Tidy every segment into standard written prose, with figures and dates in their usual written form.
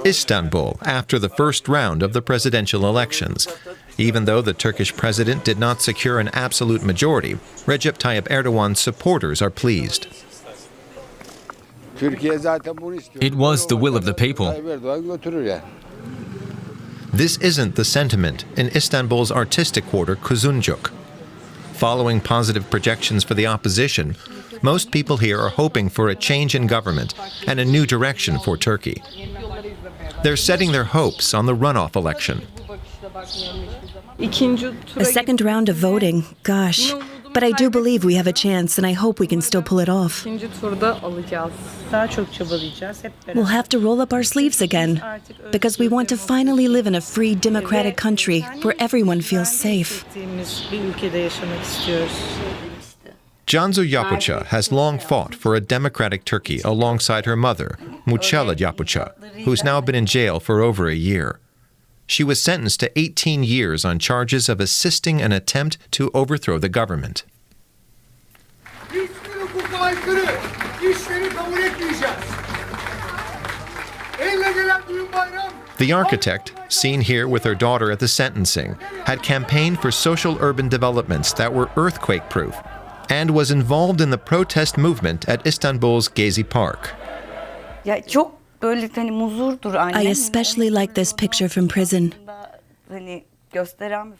Istanbul after the first round of the presidential elections. Even though the Turkish president did not secure an absolute majority, Recep Tayyip Erdogan's supporters are pleased. It was the will of the people. This isn't the sentiment in Istanbul's artistic quarter Kuzguncuk. Following positive projections for the opposition, most people here are hoping for a change in government and a new direction for Turkey. They're setting their hopes on the runoff election. A second round of voting, gosh. But I do believe we have a chance, and I hope we can still pull it off. We'll have to roll up our sleeves again, because we want to finally live in a free, democratic country where everyone feels safe. Cansu Yapıcı has long fought for a democratic Turkey alongside her mother, Muçalla Yapıcı, who's now been in jail for over a year. She was sentenced to 18 years on charges of assisting an attempt to overthrow the government. The architect, seen here with her daughter at the sentencing, had campaigned for social urban developments that were earthquake-proof and was involved in the protest movement at Istanbul's Gezi Park. I especially like this picture from prison.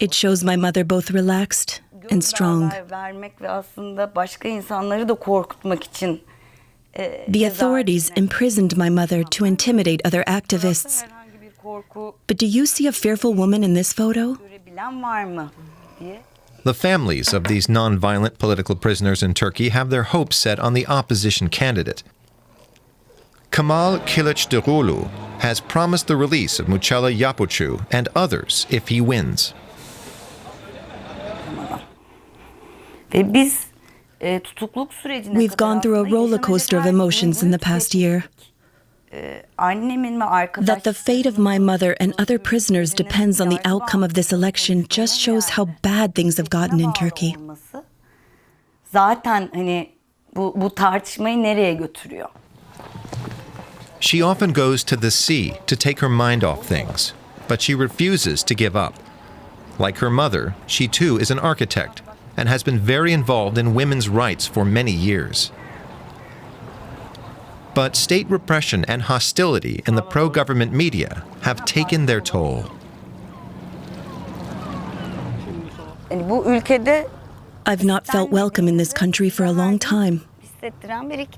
It shows my mother both relaxed and strong. The authorities imprisoned my mother to intimidate other activists. But do you see a fearful woman in this photo? The families of these non-violent political prisoners in Turkey have their hopes set on the opposition candidate. Kemal Kilicdaroglu has promised the release of Muçalla Yapıcı and others if he wins. We've gone through a roller coaster of emotions in the past year. That the fate of my mother and other prisoners depends on the outcome of this election just shows how bad things have gotten in Turkey. She often goes to the sea to take her mind off things, but she refuses to give up. Like her mother, she too is an architect and has been very involved in women's rights for many years. But state repression and hostility in the pro-government media have taken their toll. I've not felt welcome in this country for a long time.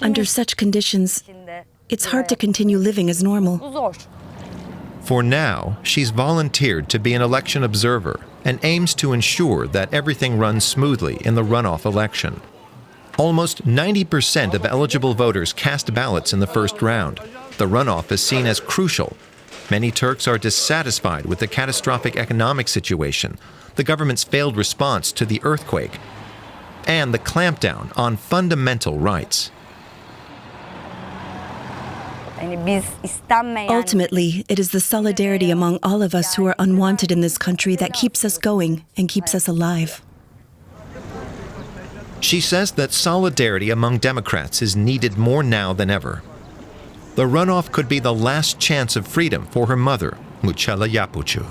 Under such conditions, it's hard to continue living as normal. For now, she's volunteered to be an election observer and aims to ensure that everything runs smoothly in the runoff election. Almost 90% of eligible voters cast ballots in the first round. The runoff is seen as crucial. Many Turks are dissatisfied with the catastrophic economic situation, the government's failed response to the earthquake, and the clampdown on fundamental rights. Ultimately, it is the solidarity among all of us who are unwanted in this country that keeps us going and keeps us alive. She says that solidarity among Democrats is needed more now than ever. The runoff could be the last chance of freedom for her mother, Muçalla Yapıcı.